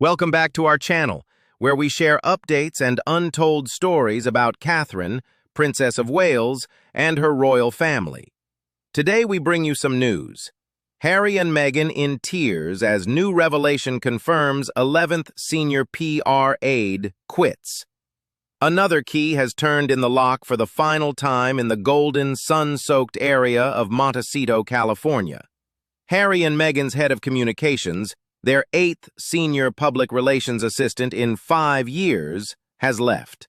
Welcome back to our channel, where we share updates and untold stories about Catherine, Princess of Wales, and her royal family. Today we bring you some news. Harry and Meghan in tears as new revelation confirms 11th senior PR aide quits. Another key has turned in the lock for the final time in the golden, sun-soaked area of Montecito, California. Harry and Meghan's head of communications, their 8th senior public relations assistant in 5 years, has left.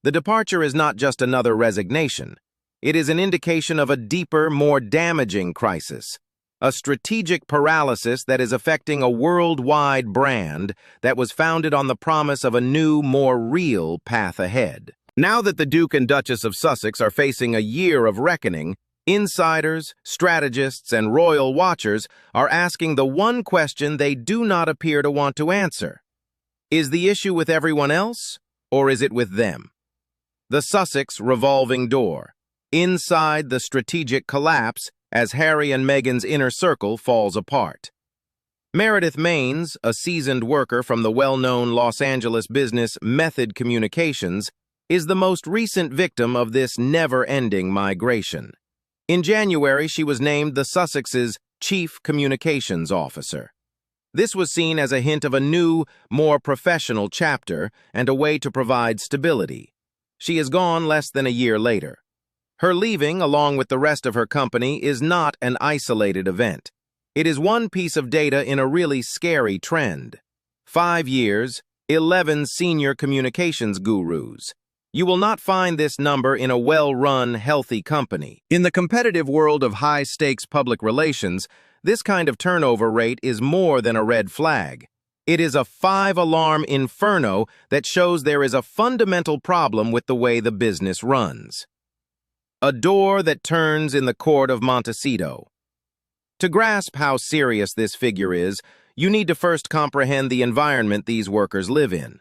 The departure is not just another resignation. It is an indication of a deeper, more damaging crisis, a strategic paralysis that is affecting a worldwide brand that was founded on the promise of a new, more real path ahead. Now that the Duke and Duchess of Sussex are facing a year of reckoning, insiders, strategists, and royal watchers are asking the one question they do not appear to want to answer. Is the issue with everyone else, or is it with them? The Sussex revolving door. Inside the strategic collapse as Harry and Meghan's inner circle falls apart. Meredith Maines, a seasoned worker from the well-known Los Angeles business Method Communications, is the most recent victim of this never-ending migration. In January, she was named the Sussex's Chief Communications Officer. This was seen as a hint of a new, more professional chapter and a way to provide stability. She is gone less than a year later. Her leaving, along with the rest of her company, is not an isolated event. It is one piece of data in a really scary trend. 5 years, 11 senior communications gurus. You will not find this number in a well-run, healthy company. In the competitive world of high-stakes public relations, this kind of turnover rate is more than a red flag. It is a 5-alarm inferno that shows there is a fundamental problem with the way the business runs. A door that turns in the court of Montecito. To grasp how serious this figure is, you need to first comprehend the environment these workers live in.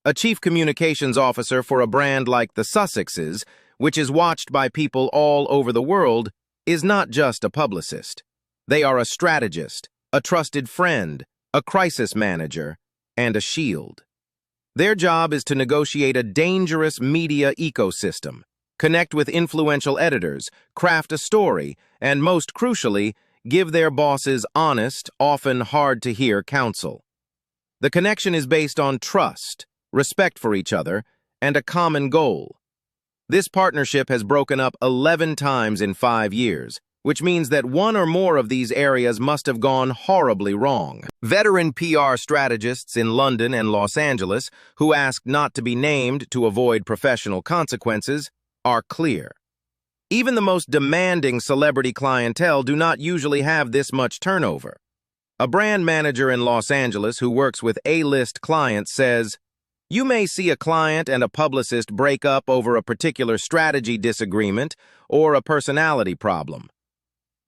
A chief communications officer for a brand like the Sussexes, which is watched by people all over the world, is not just a publicist. They are a strategist, a trusted friend, a crisis manager, and a shield. Their job is to negotiate a dangerous media ecosystem, connect with influential editors, craft a story, and most crucially, give their bosses honest, often hard-to-hear counsel. The connection is based on trust, respect for each other, and a common goal. This partnership has broken up 11 times in 5 years, which means that one or more of these areas must have gone horribly wrong. Veteran PR strategists in London and Los Angeles, who asked not to be named to avoid professional consequences, are clear. Even the most demanding celebrity clientele do not usually have this much turnover. A brand manager in Los Angeles who works with A-list clients says, "You may see a client and a publicist break up over a particular strategy disagreement or a personality problem.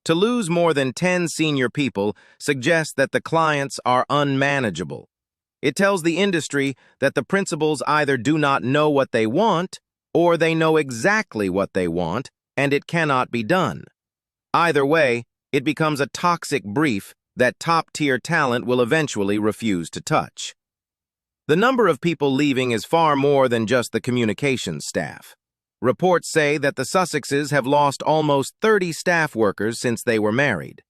To lose more than 10 senior people suggests that the clients are unmanageable. It tells the industry that the principals either do not know what they want or they know exactly what they want, and it cannot be done. Either way, it becomes a toxic brief that top-tier talent will eventually refuse to touch." The number of people leaving is far more than just the communications staff. Reports say that the Sussexes have lost almost 30 staff workers since they were married.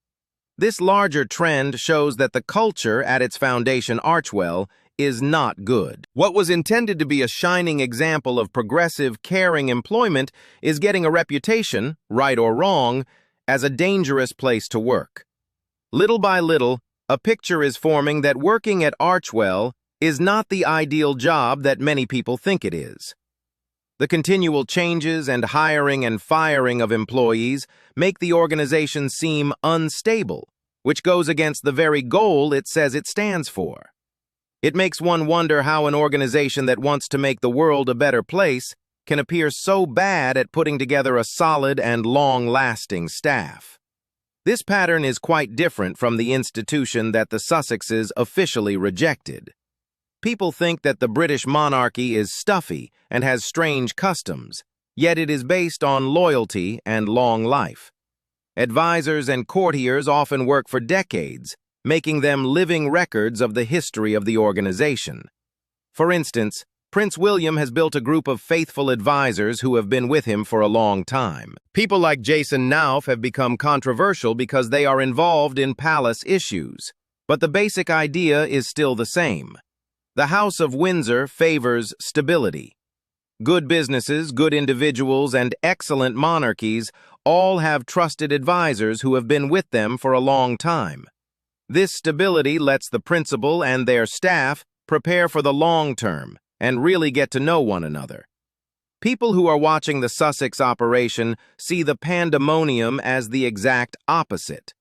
This larger trend shows that the culture at its foundation, Archewell, is not good. What was intended to be a shining example of progressive, caring employment is getting a reputation, right or wrong, as a dangerous place to work. Little by little, a picture is forming that working at Archewell is not the ideal job that many people think it is. The continual changes and hiring and firing of employees make the organization seem unstable, which goes against the very goal it says it stands for. It makes one wonder how an organization that wants to make the world a better place can appear so bad at putting together a solid and long-lasting staff. This pattern is quite different from the institution that the Sussexes officially rejected. People think that the British monarchy is stuffy and has strange customs, yet it is based on loyalty and long life. Advisors and courtiers often work for decades, making them living records of the history of the organization. For instance, Prince William has built a group of faithful advisors who have been with him for a long time. People like Jason Nauf have become controversial because they are involved in palace issues, but the basic idea is still the same. The House of Windsor favors stability. Good businesses, good individuals, and excellent monarchies all have trusted advisors who have been with them for a long time. This stability lets the principal and their staff prepare for the long term and really get to know one another. People who are watching the Sussex operation see the pandemonium as the exact opposite.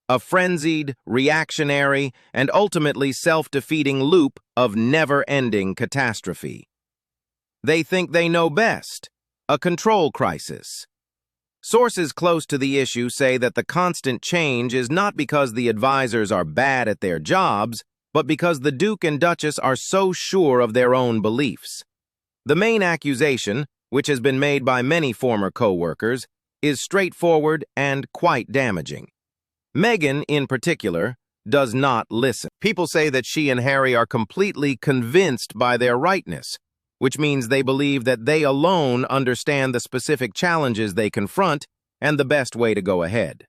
A frenzied, reactionary, and ultimately self-defeating loop of never-ending catastrophe. They think they know best, a control crisis. Sources close to the issue say that the constant change is not because the advisors are bad at their jobs, but because the Duke and Duchess are so sure of their own beliefs. The main accusation, which has been made by many former co-workers, is straightforward and quite damaging. Meghan, in particular, does not listen. People say that she and Harry are completely convinced by their rightness, which means they believe that they alone understand the specific challenges they confront and the best way to go ahead.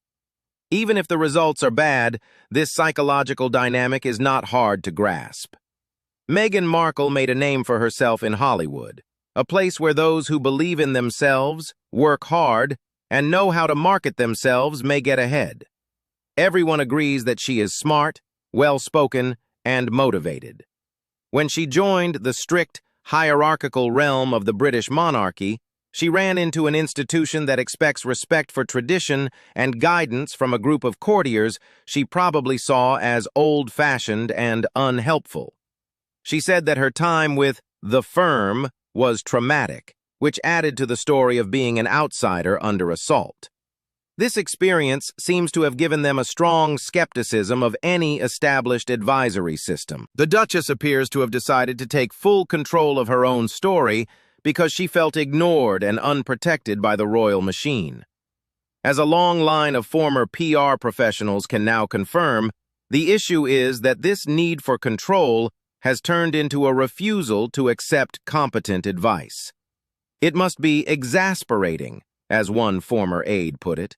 Even if the results are bad, this psychological dynamic is not hard to grasp. Meghan Markle made a name for herself in Hollywood, a place where those who believe in themselves, work hard, and know how to market themselves may get ahead. Everyone agrees that she is smart, well-spoken, and motivated. When she joined the strict, hierarchical realm of the British monarchy, she ran into an institution that expects respect for tradition and guidance from a group of courtiers she probably saw as old-fashioned and unhelpful. She said that her time with the firm was traumatic, which added to the story of being an outsider under assault. This experience seems to have given them a strong skepticism of any established advisory system. The Duchess appears to have decided to take full control of her own story because she felt ignored and unprotected by the royal machine. As a long line of former PR professionals can now confirm, the issue is that this need for control has turned into a refusal to accept competent advice. It must be exasperating, as one former aide put it.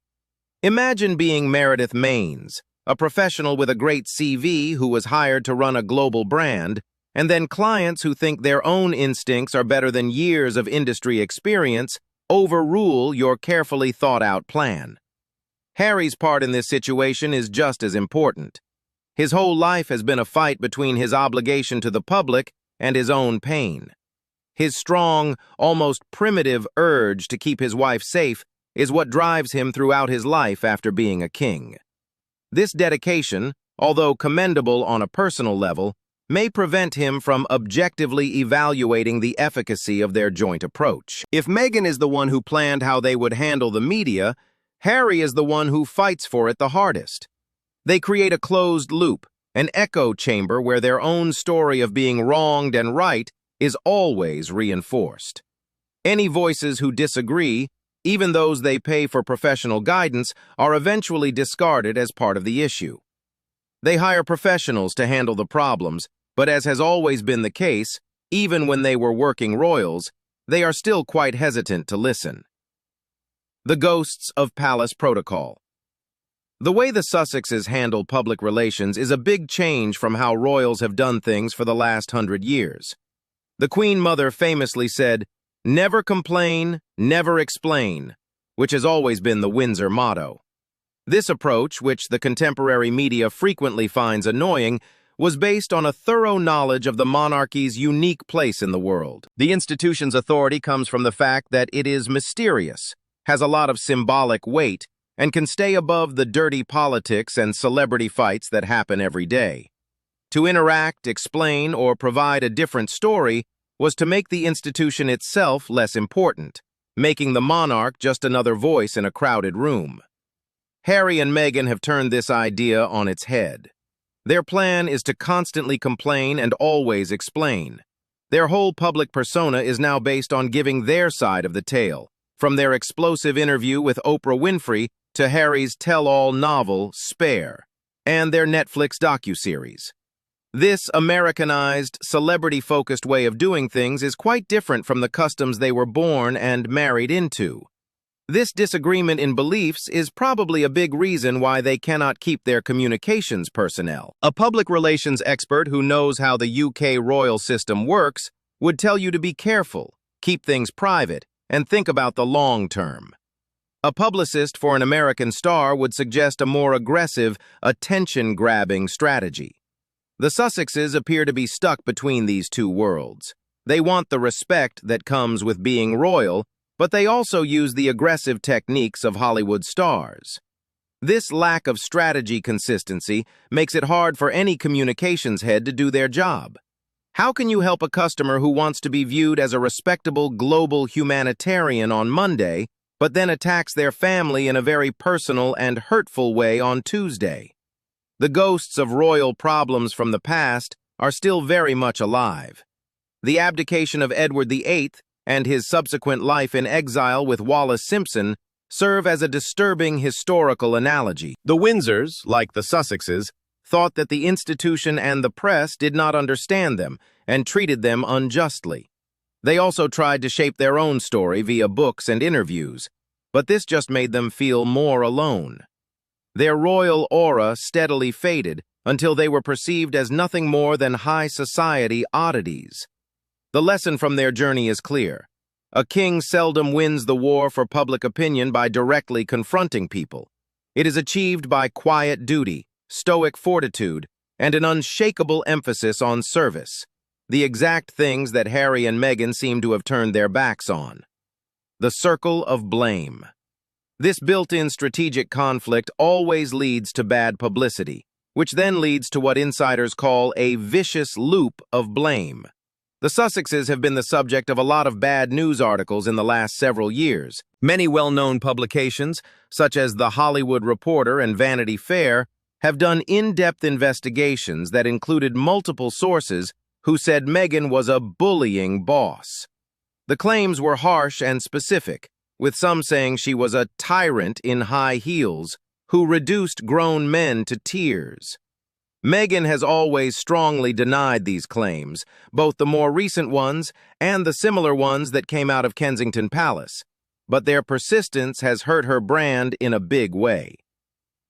Imagine being Meredith Maines, a professional with a great CV who was hired to run a global brand, and then clients who think their own instincts are better than years of industry experience overrule your carefully thought-out plan. Harry's part in this situation is just as important. His whole life has been a fight between his obligation to the public and his own pain. His strong, almost primitive urge to keep his wife safe is what drives him throughout his life after being a king. This dedication, although commendable on a personal level, may prevent him from objectively evaluating the efficacy of their joint approach. If Meghan is the one who planned how they would handle the media, Harry is the one who fights for it the hardest. They create a closed loop, an echo chamber where their own story of being wronged and right is always reinforced. Any voices who disagree, even those they pay for professional guidance, are eventually discarded as part of the issue. They hire professionals to handle the problems, but as has always been the case, even when they were working royals, they are still quite hesitant to listen. The ghosts of palace protocol. The way the Sussexes handle public relations is a big change from how royals have done things for the last 100 years. The Queen Mother famously said, "Never complain, never explain," which has always been the Windsor motto. This approach, which the contemporary media frequently finds annoying, was based on a thorough knowledge of the monarchy's unique place in the world. The institution's authority comes from the fact that it is mysterious, has a lot of symbolic weight, and can stay above the dirty politics and celebrity fights that happen every day. To interact, explain, or provide a different story was to make the institution itself less important, making the monarch just another voice in a crowded room. Harry and Meghan have turned this idea on its head. Their plan is to constantly complain and always explain. Their whole public persona is now based on giving their side of the tale, from their explosive interview with Oprah Winfrey to Harry's tell-all novel, Spare. and their Netflix docuseries. This Americanized, celebrity-focused way of doing things is quite different from the customs they were born and married into. This disagreement in beliefs is probably a big reason why they cannot keep their communications personnel. A public relations expert who knows how the UK royal system works would tell you to be careful, keep things private, and think about the long term. A publicist for an American star would suggest a more aggressive, attention-grabbing strategy. The Sussexes appear to be stuck between these two worlds. They want the respect that comes with being royal, but they also use the aggressive techniques of Hollywood stars. This lack of strategy consistency makes it hard for any communications head to do their job. How can you help a customer who wants to be viewed as a respectable global humanitarian on Monday, but then attacks their family in a very personal and hurtful way on Tuesday? The ghosts of royal problems from the past are still very much alive. The abdication of Edward VIII and his subsequent life in exile with Wallis Simpson serve as a disturbing historical analogy. The Windsors, like the Sussexes, thought that the institution and the press did not understand them and treated them unjustly. They also tried to shape their own story via books and interviews, but this just made them feel more alone. Their royal aura steadily faded until they were perceived as nothing more than high society oddities. The lesson from their journey is clear. A king seldom wins the war for public opinion by directly confronting people. It is achieved by quiet duty, stoic fortitude, and an unshakable emphasis on service, the exact things that Harry and Meghan seem to have turned their backs on. The circle of blame. This built-in strategic conflict always leads to bad publicity, which then leads to what insiders call a vicious loop of blame. The Sussexes have been the subject of a lot of bad news articles in the last several years. Many well-known publications, such as The Hollywood Reporter and Vanity Fair, have done in-depth investigations that included multiple sources who said Meghan was a bullying boss. The claims were harsh and specific, with some saying she was a tyrant in high heels who reduced grown men to tears. Meghan has always strongly denied these claims, both the more recent ones and the similar ones that came out of Kensington Palace, but their persistence has hurt her brand in a big way.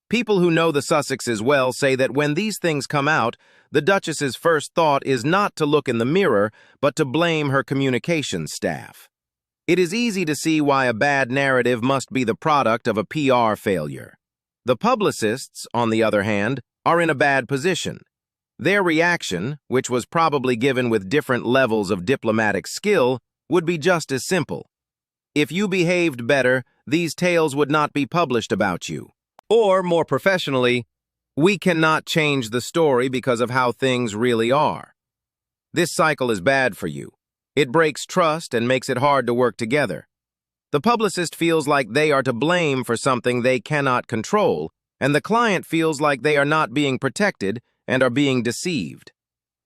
People who know the Sussexes well say that when these things come out, the Duchess's first thought is not to look in the mirror, but to blame her communications staff. It is easy to see why a bad narrative must be the product of a PR failure. The publicists, on the other hand, are in a bad position. Their reaction, which was probably given with different levels of diplomatic skill, would be just as simple. If you behaved better, these tales would not be published about you. Or, more professionally, we cannot change the story because of how things really are. This cycle is bad for you. It breaks trust and makes it hard to work together. The publicist feels like they are to blame for something they cannot control, and the client feels like they are not being protected and are being deceived.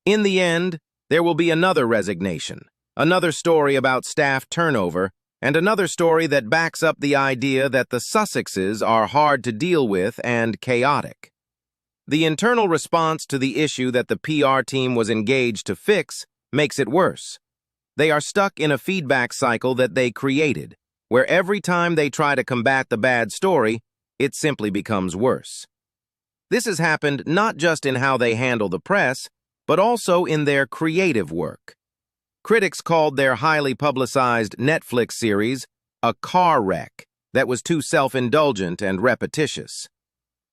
In the end, there will be another resignation, another story about staff turnover, and another story that backs up the idea that the Sussexes are hard to deal with and chaotic. The internal response to the issue that the PR team was engaged to fix makes it worse. They are stuck in a feedback cycle that they created, where every time they try to combat the bad story, it simply becomes worse. This has happened not just in how they handle the press, but also in their creative work. Critics called their highly publicized Netflix series a car wreck that was too self-indulgent and repetitious.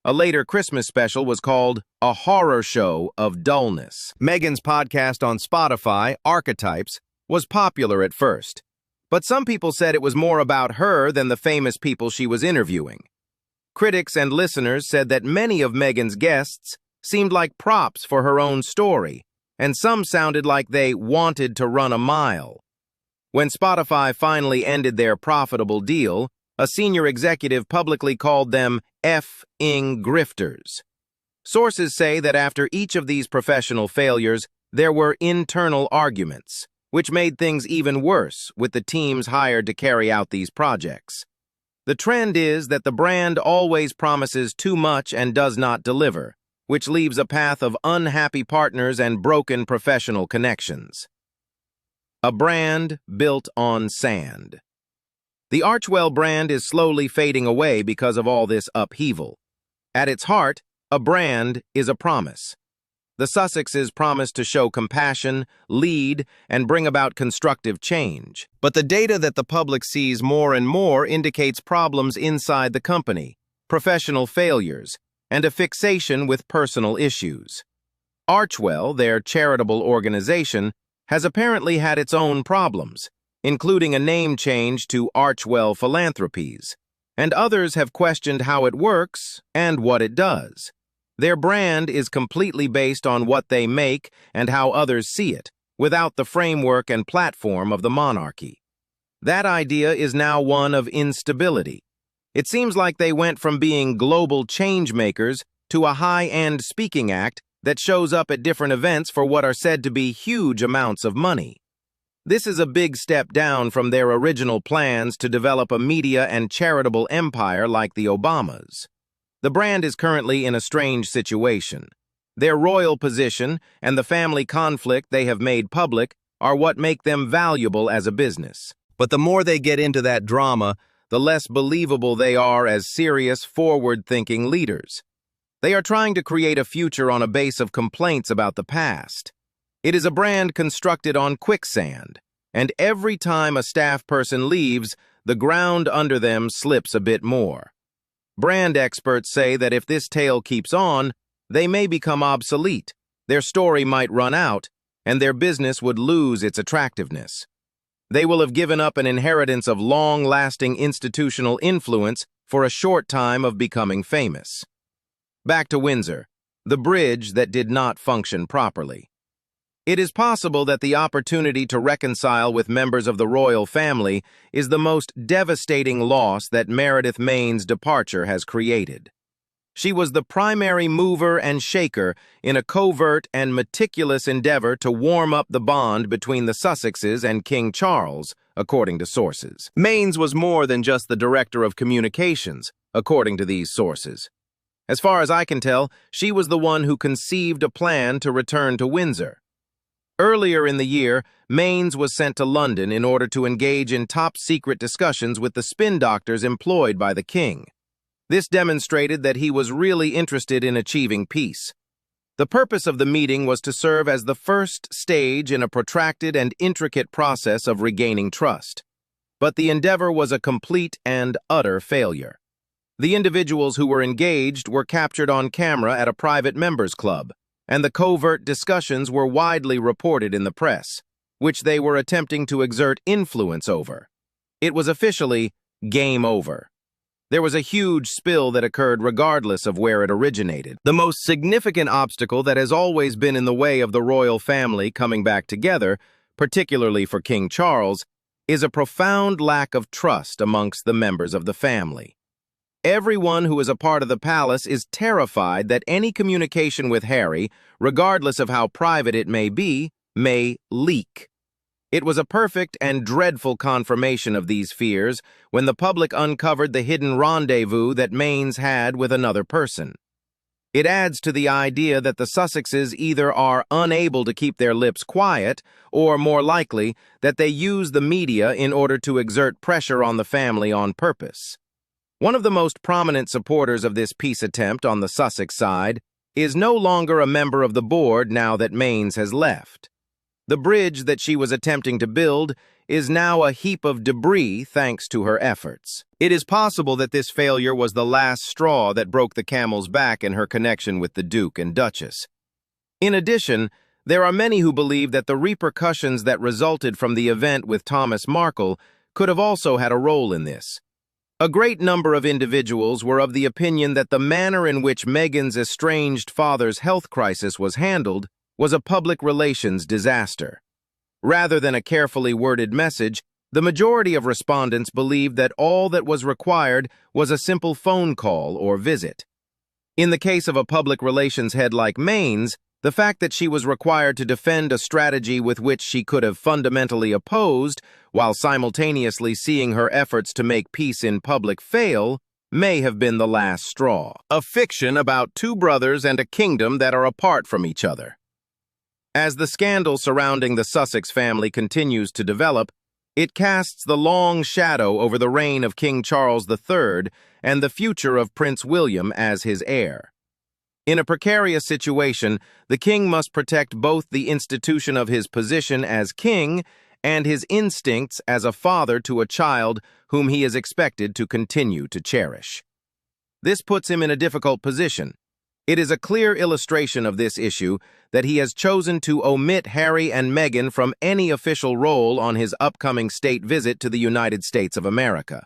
A later Christmas special was called a horror show of dullness. Meghan's podcast on Spotify, Archetypes, was popular at first, but some people said it was more about her than the famous people she was interviewing. Critics and listeners said that many of Meghan's guests seemed like props for her own story, and some sounded like they wanted to run a mile. When Spotify finally ended their profitable deal, a senior executive publicly called them F-ing grifters. Sources say that after each of these professional failures, there were internal arguments, which made things even worse with the teams hired to carry out these projects. The trend is that the brand always promises too much and does not deliver, which leaves a path of unhappy partners and broken professional connections. A brand built on sand. The Archewell brand is slowly fading away because of all this upheaval. At its heart, a brand is a promise. The Sussexes promise to show compassion, lead, and bring about constructive change. But the data that the public sees more and more indicates problems inside the company, professional failures, and a fixation with personal issues. Archewell, their charitable organization, has apparently had its own problems, including a name change to Archewell Philanthropies, and others have questioned how it works and what it does. Their brand is completely based on what they make and how others see it, without the framework and platform of the monarchy. That idea is now one of instability. It seems like they went from being global change makers to a high-end speaking act that shows up at different events for what are said to be huge amounts of money. This is a big step down from their original plans to develop a media and charitable empire like the Obamas. The brand is currently in a strange situation. Their royal position and the family conflict they have made public are what make them valuable as a business. But the more they get into that drama, the less believable they are as serious, forward-thinking leaders. They are trying to create a future on a base of complaints about the past. It is a brand constructed on quicksand, and every time a staff person leaves, the ground under them slips a bit more. Brand experts say that if this tale keeps on, they may become obsolete, their story might run out, and their business would lose its attractiveness. They will have given up an inheritance of long-lasting institutional influence for a short time of becoming famous. Back to Windsor, the bridge that did not function properly. It is possible that the opportunity to reconcile with members of the royal family is the most devastating loss that Meredith Mayne's departure has created. She was the primary mover and shaker in a covert and meticulous endeavor to warm up the bond between the Sussexes and King Charles, according to sources. Mayne's was more than just the director of communications, according to these sources. As far as I can tell, she was the one who conceived a plan to return to Windsor. Earlier in the year, Mayne's was sent to London in order to engage in top-secret discussions with the spin doctors employed by the king. This demonstrated that he was really interested in achieving peace. The purpose of the meeting was to serve as the first stage in a protracted and intricate process of regaining trust. But the endeavor was a complete and utter failure. The individuals who were engaged were captured on camera at a private members' club, and the covert discussions were widely reported in the press, which they were attempting to exert influence over. It was officially game over. There was a huge spill that occurred regardless of where it originated. The most significant obstacle that has always been in the way of the royal family coming back together, particularly for King Charles, is a profound lack of trust amongst the members of the family. Everyone who is a part of the palace is terrified that any communication with Harry, regardless of how private it may be, may leak. It was a perfect and dreadful confirmation of these fears when the public uncovered the hidden rendezvous that Mayne's had with another person. It adds to the idea that the Sussexes either are unable to keep their lips quiet, or more likely, that they use the media in order to exert pressure on the family on purpose. One of the most prominent supporters of this peace attempt on the Sussex side is no longer a member of the board now that Mayne's has left. The bridge that she was attempting to build is now a heap of debris thanks to her efforts. It is possible that this failure was the last straw that broke the camel's back in her connection with the Duke and Duchess. In addition, there are many who believe that the repercussions that resulted from the event with Thomas Markle could have also had a role in this. A great number of individuals were of the opinion that the manner in which Meghan's estranged father's health crisis was handled was a public relations disaster. Rather than a carefully worded message, the majority of respondents believed that all that was required was a simple phone call or visit. In the case of a public relations head like Mayne's, the fact that she was required to defend a strategy with which she could have fundamentally opposed, while simultaneously seeing her efforts to make peace in public fail, may have been the last straw, a fiction about two brothers and a kingdom that are apart from each other. As the scandal surrounding the Sussex family continues to develop, it casts the long shadow over the reign of King Charles III and the future of Prince William as his heir. In a precarious situation, the king must protect both the institution of his position as king and his instincts as a father to a child whom he is expected to continue to cherish. This puts him in a difficult position. It is a clear illustration of this issue that he has chosen to omit Harry and Meghan from any official role on his upcoming state visit to the United States of America.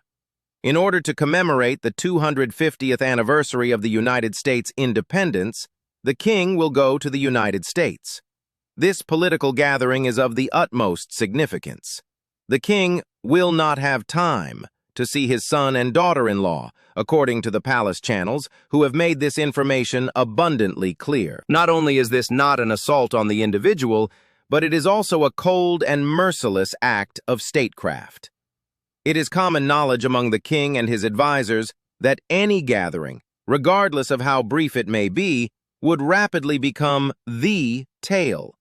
In order to commemorate the 250th anniversary of the United States' independence, the king will go to the United States. This political gathering is of the utmost significance. The king will not have time to see his son and daughter-in-law, according to the palace channels, who have made this information abundantly clear. Not only is this not an assault on the individual, but it is also a cold and merciless act of statecraft. It is common knowledge among the king and his advisors that any gathering, regardless of how brief it may be, would rapidly become the tale.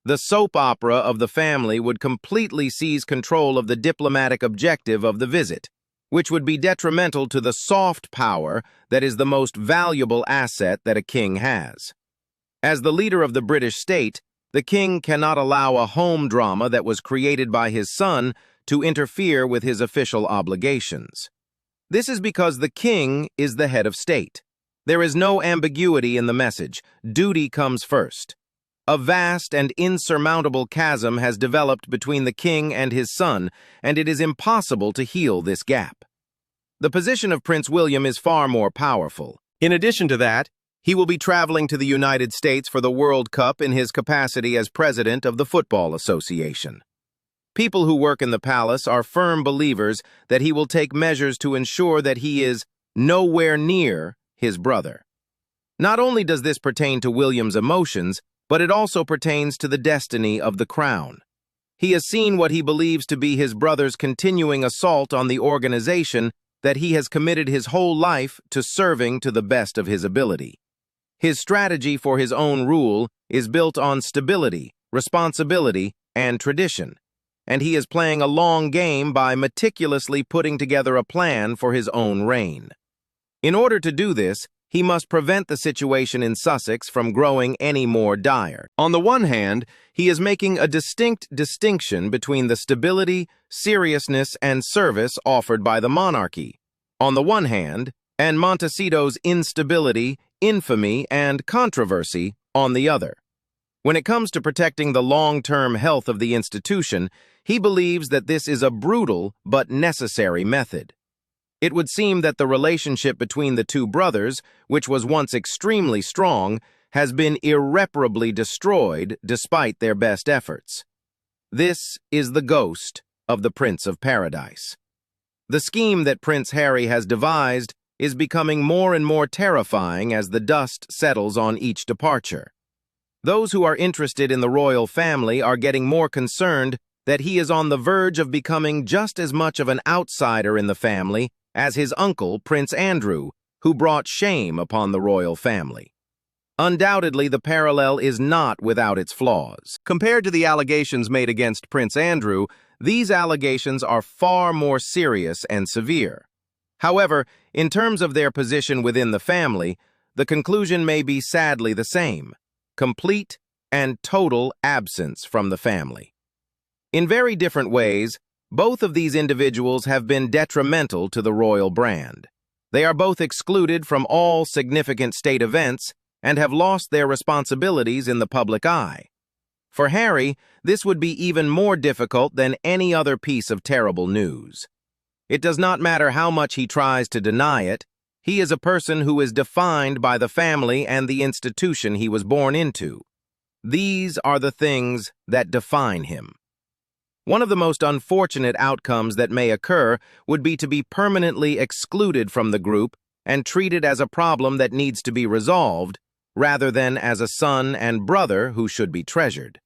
The soap opera of the family would completely seize control of the diplomatic objective of the visit, which would be detrimental to the soft power that is the most valuable asset that a king has. As the leader of the British state, the king cannot allow a home drama that was created by his son to interfere with his official obligations. This is because the king is the head of state. There is no ambiguity in the message. Duty comes first. A vast and insurmountable chasm has developed between the king and his son, and it is impossible to heal this gap. The position of Prince William is far more powerful. In addition to that, he will be traveling to the United States for the World Cup in his capacity as president of the Football Association. People who work in the palace are firm believers that he will take measures to ensure that he is nowhere near his brother. Not only does this pertain to William's emotions, but it also pertains to the destiny of the crown. He has seen what he believes to be his brother's continuing assault on the organization that he has committed his whole life to serving to the best of his ability. His strategy for his own rule is built on stability, responsibility, and tradition, and he is playing a long game by meticulously putting together a plan for his own reign. In order to do this, he must prevent the situation in Sussex from growing any more dire. On the one hand, he is making a distinct distinction between the stability, seriousness, and service offered by the monarchy, on the one hand, and Montecito's instability, infamy, and controversy on the other. When it comes to protecting the long-term health of the institution, he believes that this is a brutal but necessary method. It would seem that the relationship between the two brothers, which was once extremely strong, has been irreparably destroyed despite their best efforts. This is the ghost of the Prince of Paradise. The scheme that Prince Harry has devised is becoming more and more terrifying as the dust settles on each departure. Those who are interested in the royal family are getting more concerned that he is on the verge of becoming just as much of an outsider in the family as his uncle, Prince Andrew, who brought shame upon the royal family. Undoubtedly, the parallel is not without its flaws. Compared to the allegations made against Prince Andrew, these allegations are far more serious and severe. However, in terms of their position within the family, the conclusion may be sadly the same: complete and total absence from the family. In very different ways, both of these individuals have been detrimental to the royal brand. They are both excluded from all significant state events and have lost their responsibilities in the public eye. For Harry, this would be even more difficult than any other piece of terrible news. It does not matter how much he tries to deny it, he is a person who is defined by the family and the institution he was born into. These are the things that define him. One of the most unfortunate outcomes that may occur would be to be permanently excluded from the group and treated as a problem that needs to be resolved, rather than as a son and brother who should be treasured.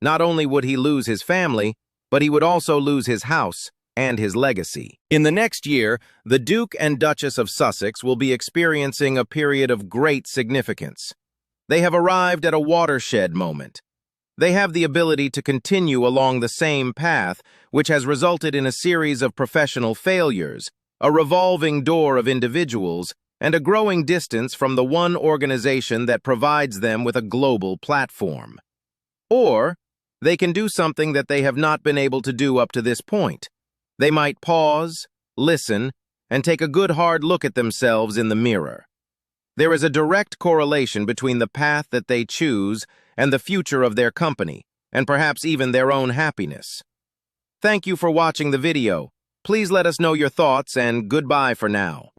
Not only would he lose his family, but he would also lose his house, and his legacy. In the next year, the Duke and Duchess of Sussex will be experiencing a period of great significance. They have arrived at a watershed moment. They have the ability to continue along the same path, which has resulted in a series of professional failures, a revolving door of individuals, and a growing distance from the one organization that provides them with a global platform. Or, they can do something that they have not been able to do up to this point. They might pause, listen, and take a good hard look at themselves in the mirror. There is a direct correlation between the path that they choose and the future of their company, and perhaps even their own happiness. Thank you for watching the video. Please let us know your thoughts, and goodbye for now.